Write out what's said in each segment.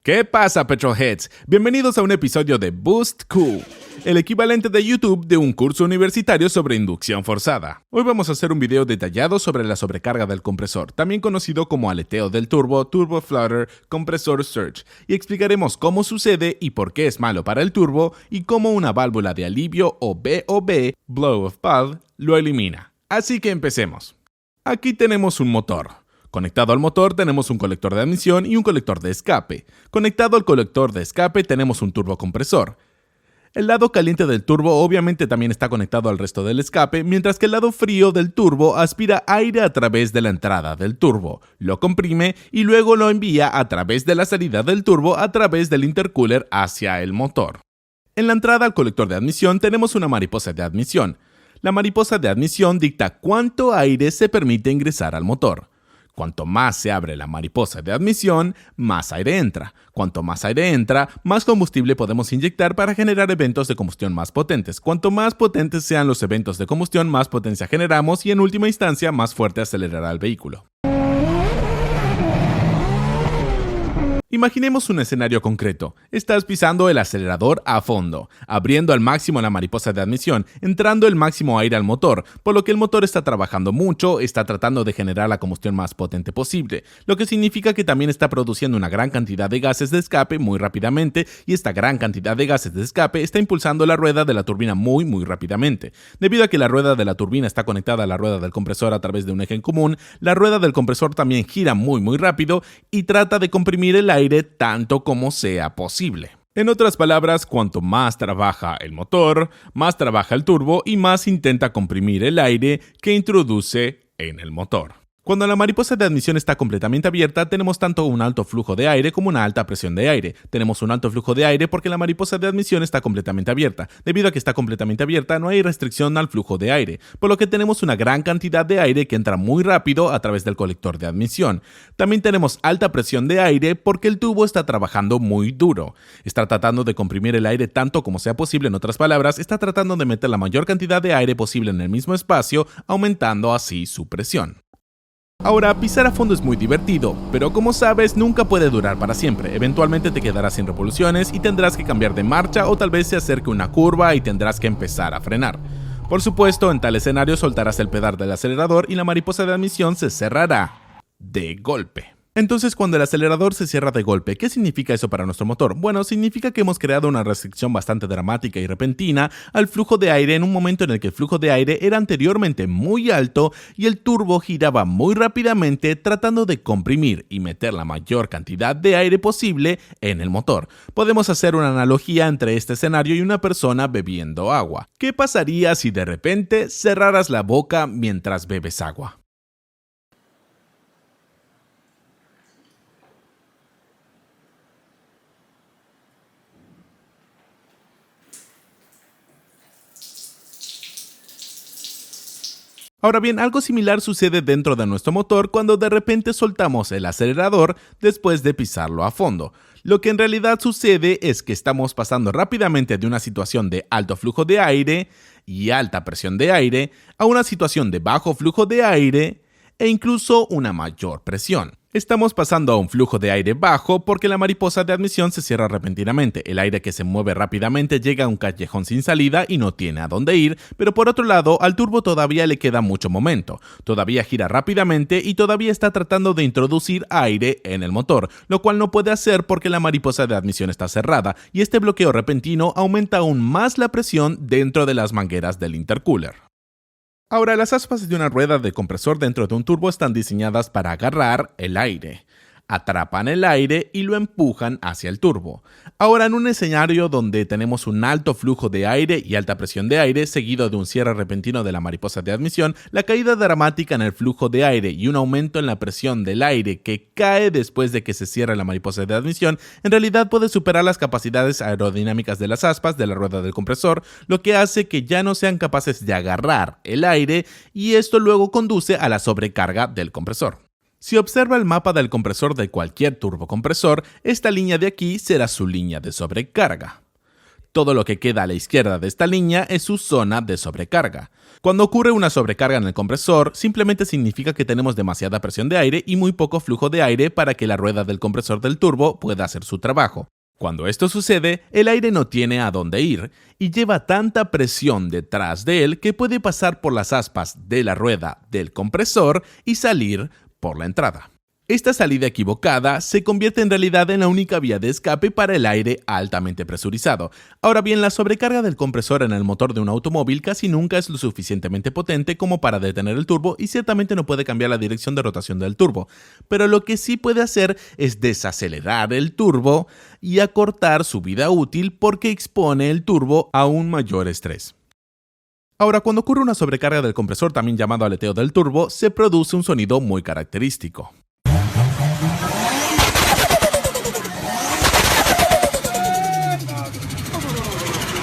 ¿Qué pasa, Petrolheads? Bienvenidos a un episodio de Boost Cool, el equivalente de YouTube de un curso universitario sobre inducción forzada. Hoy vamos a hacer un video detallado sobre la sobrecarga del compresor, también conocido como aleteo del turbo, turbo flutter, compresor surge, y explicaremos cómo sucede y por qué es malo para el turbo y cómo una válvula de alivio o BOB, blow of valve, lo elimina. Así que empecemos. Aquí tenemos un motor. Conectado al motor tenemos un colector de admisión y un colector de escape. Conectado al colector de escape tenemos un turbocompresor. El lado caliente del turbo obviamente también está conectado al resto del escape, mientras que el lado frío del turbo aspira aire a través de la entrada del turbo, lo comprime y luego lo envía a través de la salida del turbo a través del intercooler hacia el motor. En la entrada al colector de admisión tenemos una mariposa de admisión. La mariposa de admisión dicta cuánto aire se permite ingresar al motor. Cuanto más se abre la mariposa de admisión, más aire entra. Cuanto más aire entra, más combustible podemos inyectar para generar eventos de combustión más potentes. Cuanto más potentes sean los eventos de combustión, más potencia generamos y en última instancia, más fuerte acelerará el vehículo. Imaginemos un escenario concreto. Estás pisando el acelerador a fondo, abriendo al máximo la mariposa de admisión, entrando el máximo aire al motor, por lo que el motor está trabajando mucho, está tratando de generar la combustión más potente posible, lo que significa que también está produciendo una gran cantidad de gases de escape muy rápidamente, y esta gran cantidad de gases de escape está impulsando la rueda de la turbina muy rápidamente. Debido a que la rueda de la turbina está conectada a la rueda del compresor a través de un eje en común, la rueda del compresor también gira muy rápido y trata de comprimir el aire tanto como sea posible. En otras palabras, cuanto más trabaja el motor, más trabaja el turbo y más intenta comprimir el aire que introduce en el motor. Cuando la mariposa de admisión está completamente abierta, tenemos tanto un alto flujo de aire como una alta presión de aire. Tenemos un alto flujo de aire porque la mariposa de admisión está completamente abierta. Debido a que está completamente abierta, no hay restricción al flujo de aire, por lo que tenemos una gran cantidad de aire que entra muy rápido a través del colector de admisión. También tenemos alta presión de aire porque el tubo está trabajando muy duro. Está tratando de comprimir el aire tanto como sea posible, en otras palabras, está tratando de meter la mayor cantidad de aire posible en el mismo espacio, aumentando así su presión. Ahora, pisar a fondo es muy divertido, pero como sabes, nunca puede durar para siempre. Eventualmente te quedarás sin revoluciones y tendrás que cambiar de marcha o tal vez se acerque una curva y tendrás que empezar a frenar. Por supuesto, en tal escenario soltarás el pedal del acelerador y la mariposa de admisión se cerrará de golpe. Entonces, cuando el acelerador se cierra de golpe, ¿qué significa eso para nuestro motor? Bueno, significa que hemos creado una restricción bastante dramática y repentina al flujo de aire en un momento en el que el flujo de aire era anteriormente muy alto y el turbo giraba muy rápidamente tratando de comprimir y meter la mayor cantidad de aire posible en el motor. Podemos hacer una analogía entre este escenario y una persona bebiendo agua. ¿Qué pasaría si de repente cerraras la boca mientras bebes agua? Ahora bien, algo similar sucede dentro de nuestro motor cuando de repente soltamos el acelerador después de pisarlo a fondo. Lo que en realidad sucede es que estamos pasando rápidamente de una situación de alto flujo de aire y alta presión de aire a una situación de bajo flujo de aire e incluso una mayor presión. Estamos pasando a un flujo de aire bajo porque la mariposa de admisión se cierra repentinamente. El aire que se mueve rápidamente llega a un callejón sin salida y no tiene a dónde ir, pero por otro lado, al turbo todavía le queda mucho momento. Todavía gira rápidamente y todavía está tratando de introducir aire en el motor, lo cual no puede hacer porque la mariposa de admisión está cerrada y este bloqueo repentino aumenta aún más la presión dentro de las mangueras del intercooler. Ahora, las aspas de una rueda de compresor dentro de un turbo están diseñadas para agarrar el aire. Atrapan el aire y lo empujan hacia el turbo. Ahora, en un escenario donde tenemos un alto flujo de aire y alta presión de aire, seguido de un cierre repentino de la mariposa de admisión, la caída dramática en el flujo de aire y un aumento en la presión del aire que cae después de que se cierre la mariposa de admisión, en realidad puede superar las capacidades aerodinámicas de las aspas de la rueda del compresor, lo que hace que ya no sean capaces de agarrar el aire y esto luego conduce a la sobrecarga del compresor. Si observa el mapa del compresor de cualquier turbocompresor, esta línea de aquí será su línea de sobrecarga. Todo lo que queda a la izquierda de esta línea es su zona de sobrecarga. Cuando ocurre una sobrecarga en el compresor, simplemente significa que tenemos demasiada presión de aire y muy poco flujo de aire para que la rueda del compresor del turbo pueda hacer su trabajo. Cuando esto sucede, el aire no tiene a dónde ir y lleva tanta presión detrás de él que puede pasar por las aspas de la rueda del compresor y salir por la entrada. Esta salida equivocada se convierte en realidad en la única vía de escape para el aire altamente presurizado. Ahora bien, la sobrecarga del compresor en el motor de un automóvil casi nunca es lo suficientemente potente como para detener el turbo y ciertamente no puede cambiar la dirección de rotación del turbo. Pero lo que sí puede hacer es desacelerar el turbo y acortar su vida útil porque expone el turbo a un mayor estrés. Ahora, cuando ocurre una sobrecarga del compresor, también llamado aleteo del turbo, se produce un sonido muy característico.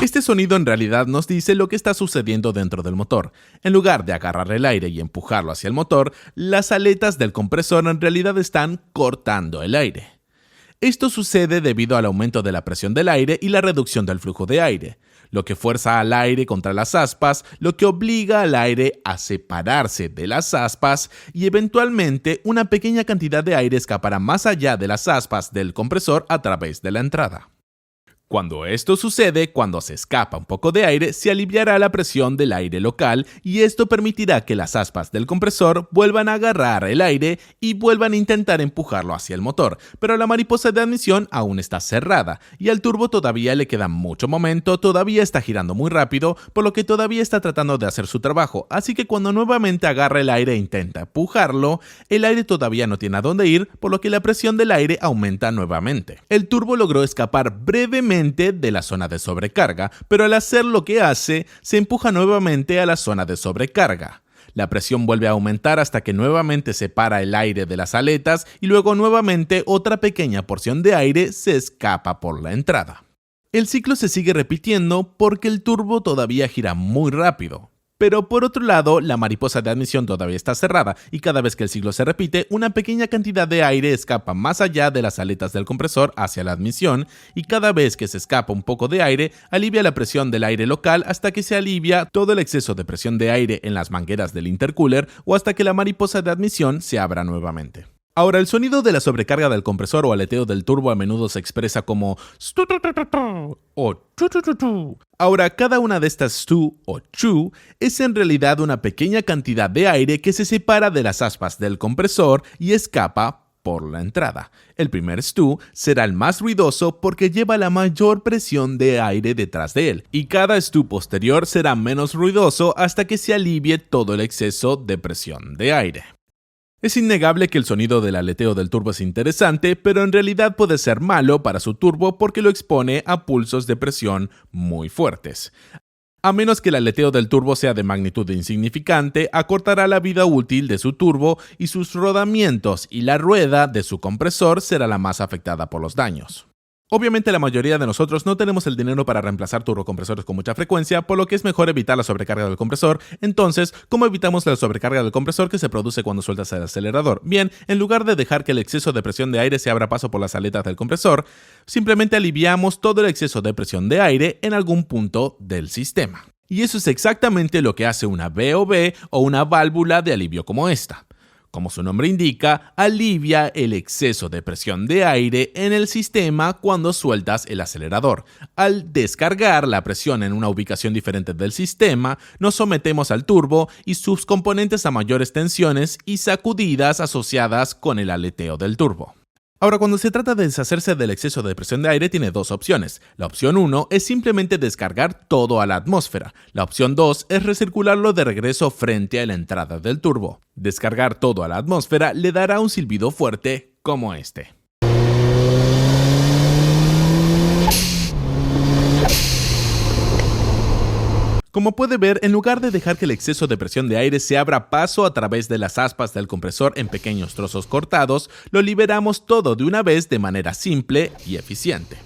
Este sonido en realidad nos dice lo que está sucediendo dentro del motor. En lugar de agarrar el aire y empujarlo hacia el motor, las aletas del compresor en realidad están cortando el aire. Esto sucede debido al aumento de la presión del aire y la reducción del flujo de aire, lo que fuerza al aire contra las aspas, lo que obliga al aire a separarse de las aspas y eventualmente una pequeña cantidad de aire escapará más allá de las aspas del compresor a través de la entrada. Cuando esto sucede, cuando se escapa un poco de aire, se aliviará la presión del aire local y esto permitirá que las aspas del compresor vuelvan a agarrar el aire y vuelvan a intentar empujarlo hacia el motor, pero la mariposa de admisión aún está cerrada y al turbo todavía le queda mucho momento, todavía está girando muy rápido, por lo que todavía está tratando de hacer su trabajo, así que cuando nuevamente agarra el aire e intenta empujarlo, el aire todavía no tiene a dónde ir, por lo que la presión del aire aumenta nuevamente. El turbo logró escapar brevemente de la zona de sobrecarga, pero al hacer lo que hace, se empuja nuevamente a la zona de sobrecarga. La presión vuelve a aumentar hasta que nuevamente separa el aire de las aletas y luego nuevamente otra pequeña porción de aire se escapa por la entrada. El ciclo se sigue repitiendo porque el turbo todavía gira muy rápido. Pero por otro lado, la mariposa de admisión todavía está cerrada y cada vez que el ciclo se repite, una pequeña cantidad de aire escapa más allá de las aletas del compresor hacia la admisión y cada vez que se escapa un poco de aire, alivia la presión del aire local hasta que se alivia todo el exceso de presión de aire en las mangueras del intercooler o hasta que la mariposa de admisión se abra nuevamente. Ahora, el sonido de la sobrecarga del compresor o aleteo del turbo a menudo se expresa como stu-tu-tu-tu-tu o chu-chu-chu-chu. Ahora, cada una de estas stu o chu es en realidad una pequeña cantidad de aire que se separa de las aspas del compresor y escapa por la entrada. El primer stu será el más ruidoso porque lleva la mayor presión de aire detrás de él, y cada stu posterior será menos ruidoso hasta que se alivie todo el exceso de presión de aire. Es innegable que el sonido del aleteo del turbo es interesante, pero en realidad puede ser malo para su turbo porque lo expone a pulsos de presión muy fuertes. A menos que el aleteo del turbo sea de magnitud insignificante, acortará la vida útil de su turbo y sus rodamientos y la rueda de su compresor será la más afectada por los daños. Obviamente la mayoría de nosotros no tenemos el dinero para reemplazar turbocompresores con mucha frecuencia, por lo que es mejor evitar la sobrecarga del compresor. Entonces, ¿cómo evitamos la sobrecarga del compresor que se produce cuando sueltas el acelerador? Bien, en lugar de dejar que el exceso de presión de aire se abra paso por las aletas del compresor, simplemente aliviamos todo el exceso de presión de aire en algún punto del sistema. Y eso es exactamente lo que hace una VOV o una válvula de alivio como esta. Como su nombre indica, alivia el exceso de presión de aire en el sistema cuando sueltas el acelerador. Al descargar la presión en una ubicación diferente del sistema, nos sometemos al turbo y sus componentes a mayores tensiones y sacudidas asociadas con el aleteo del turbo. Ahora, cuando se trata de deshacerse del exceso de presión de aire, tiene dos opciones. La opción 1 es simplemente descargar todo a la atmósfera. La opción 2 es recircularlo de regreso frente a la entrada del turbo. Descargar todo a la atmósfera le dará un silbido fuerte como este. Como puede ver, en lugar de dejar que el exceso de presión de aire se abra paso a través de las aspas del compresor en pequeños trozos cortados, lo liberamos todo de una vez de manera simple y eficiente.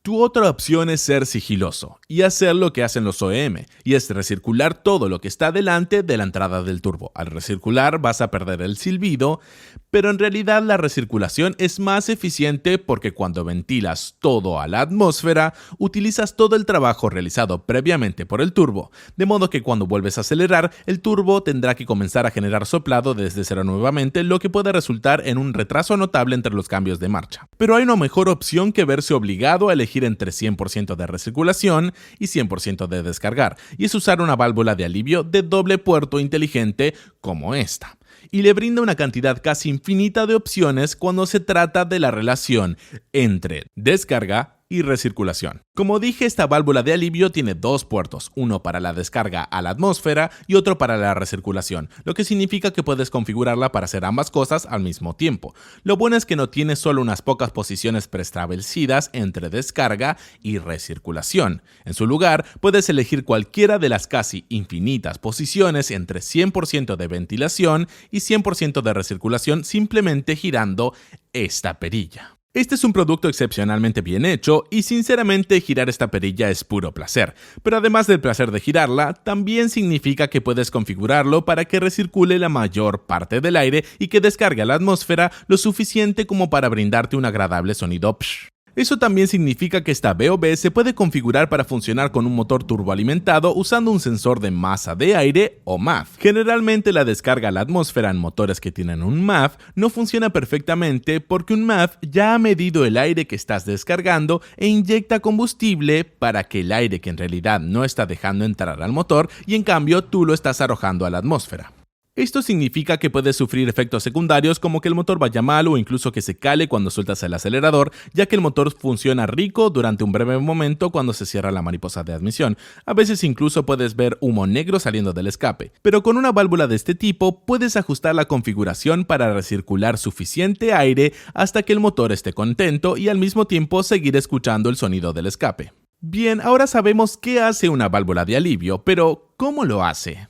Tu otra opción es ser sigiloso y hacer lo que hacen los OEM, y es recircular todo lo que está delante de la entrada del turbo. Al recircular vas a perder el silbido, pero en realidad la recirculación es más eficiente porque cuando ventilas todo a la atmósfera, utilizas todo el trabajo realizado previamente por el turbo, de modo que cuando vuelves a acelerar, el turbo tendrá que comenzar a generar soplado desde cero nuevamente, lo que puede resultar en un retraso notable entre los cambios de marcha. Pero hay una mejor opción que verse obligado a elegir entre 100% de recirculación y 100% de descargar, y es usar una válvula de alivio de doble puerto inteligente como esta. Y le brinda una cantidad casi infinita de opciones cuando se trata de la relación entre descarga y recirculación. Como dije, esta válvula de alivio tiene dos puertos, uno para la descarga a la atmósfera y otro para la recirculación, lo que significa que puedes configurarla para hacer ambas cosas al mismo tiempo. Lo bueno es que no tiene solo unas pocas posiciones preestablecidas entre descarga y recirculación. En su lugar, puedes elegir cualquiera de las casi infinitas posiciones entre 100% de ventilación y 100% de recirculación simplemente girando esta perilla. Este es un producto excepcionalmente bien hecho y sinceramente girar esta perilla es puro placer, pero además del placer de girarla, también significa que puedes configurarlo para que recircule la mayor parte del aire y que descargue a la atmósfera lo suficiente como para brindarte un agradable sonido psh. Eso también significa que esta VOB se puede configurar para funcionar con un motor turboalimentado usando un sensor de masa de aire o MAF. Generalmente la descarga a la atmósfera en motores que tienen un MAF no funciona perfectamente porque un MAF ya ha medido el aire que estás descargando e inyecta combustible para que el aire que en realidad no está dejando entrar al motor y en cambio tú lo estás arrojando a la atmósfera. Esto significa que puedes sufrir efectos secundarios como que el motor vaya mal o incluso que se cale cuando sueltas el acelerador, ya que el motor funciona rico durante un breve momento cuando se cierra la mariposa de admisión. A veces incluso puedes ver humo negro saliendo del escape. Pero con una válvula de este tipo puedes ajustar la configuración para recircular suficiente aire hasta que el motor esté contento y al mismo tiempo seguir escuchando el sonido del escape. Bien, ahora sabemos qué hace una válvula de alivio, pero ¿cómo lo hace?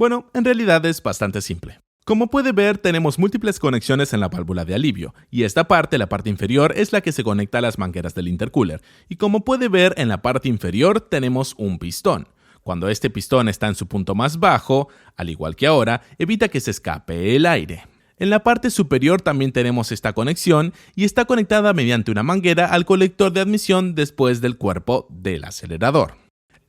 Bueno, en realidad es bastante simple. Como puede ver, tenemos múltiples conexiones en la válvula de alivio, y esta parte, la parte inferior, es la que se conecta a las mangueras del intercooler. Y como puede ver, en la parte inferior tenemos un pistón. Cuando este pistón está en su punto más bajo, al igual que ahora, evita que se escape el aire. En la parte superior también tenemos esta conexión y está conectada mediante una manguera al colector de admisión después del cuerpo del acelerador.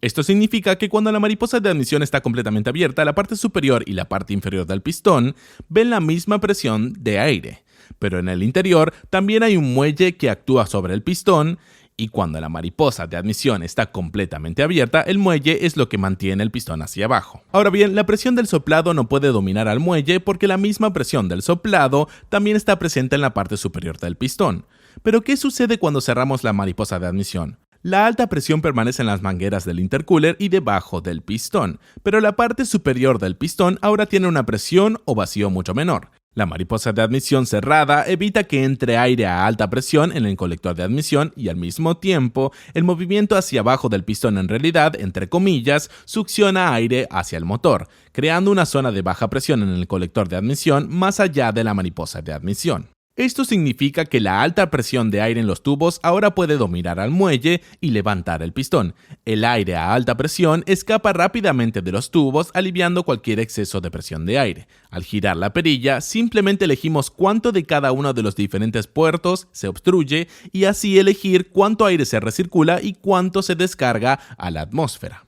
Esto significa que cuando la mariposa de admisión está completamente abierta, la parte superior y la parte inferior del pistón ven la misma presión de aire, pero en el interior también hay un muelle que actúa sobre el pistón y cuando la mariposa de admisión está completamente abierta, el muelle es lo que mantiene el pistón hacia abajo. Ahora bien, la presión del soplado no puede dominar al muelle porque la misma presión del soplado también está presente en la parte superior del pistón. Pero ¿qué sucede cuando cerramos la mariposa de admisión? La alta presión permanece en las mangueras del intercooler y debajo del pistón, pero la parte superior del pistón ahora tiene una presión o vacío mucho menor. La mariposa de admisión cerrada evita que entre aire a alta presión en el colector de admisión y al mismo tiempo el movimiento hacia abajo del pistón en realidad, entre comillas, succiona aire hacia el motor, creando una zona de baja presión en el colector de admisión más allá de la mariposa de admisión. Esto significa que la alta presión de aire en los tubos ahora puede dominar al muelle y levantar el pistón. El aire a alta presión escapa rápidamente de los tubos, aliviando cualquier exceso de presión de aire. Al girar la perilla, simplemente elegimos cuánto de cada uno de los diferentes puertos se obstruye y así elegir cuánto aire se recircula y cuánto se descarga a la atmósfera.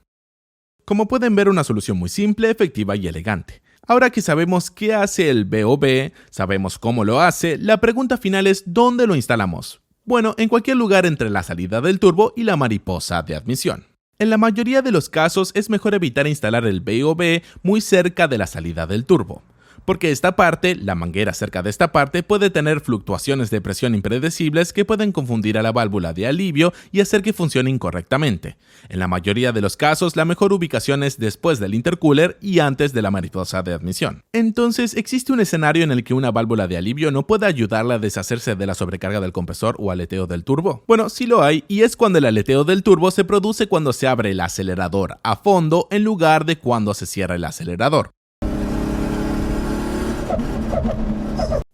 Como pueden ver, una solución muy simple, efectiva y elegante. Ahora que sabemos qué hace el VOB, sabemos cómo lo hace, la pregunta final es ¿dónde lo instalamos? Bueno, en cualquier lugar entre la salida del turbo y la mariposa de admisión. En la mayoría de los casos es mejor evitar instalar el VOB muy cerca de la salida del turbo, porque esta parte, la manguera cerca de esta parte, puede tener fluctuaciones de presión impredecibles que pueden confundir a la válvula de alivio y hacer que funcione incorrectamente. En la mayoría de los casos, la mejor ubicación es después del intercooler y antes de la mariposa de admisión. Entonces, ¿existe un escenario en el que una válvula de alivio no pueda ayudarla a deshacerse de la sobrecarga del compresor o aleteo del turbo? Bueno, sí lo hay, y es cuando el aleteo del turbo se produce cuando se abre el acelerador a fondo en lugar de cuando se cierra el acelerador.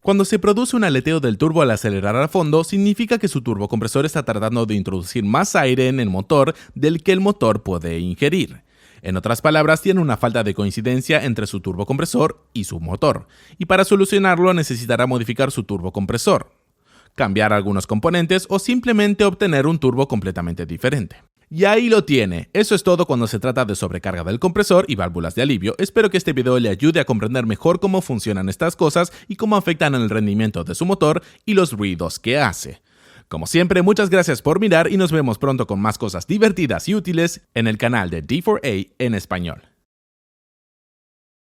Cuando se produce un aleteo del turbo al acelerar a fondo, significa que su turbocompresor está tratando de introducir más aire en el motor del que el motor puede ingerir. En otras palabras, tiene una falta de coincidencia entre su turbocompresor y su motor, y para solucionarlo necesitará modificar su turbocompresor, cambiar algunos componentes o simplemente obtener un turbo completamente diferente. Y ahí lo tiene. Eso es todo cuando se trata de sobrecarga del compresor y válvulas de alivio. Espero que este video le ayude a comprender mejor cómo funcionan estas cosas y cómo afectan el rendimiento de su motor y los ruidos que hace. Como siempre, muchas gracias por mirar y nos vemos pronto con más cosas divertidas y útiles en el canal de D4A en español.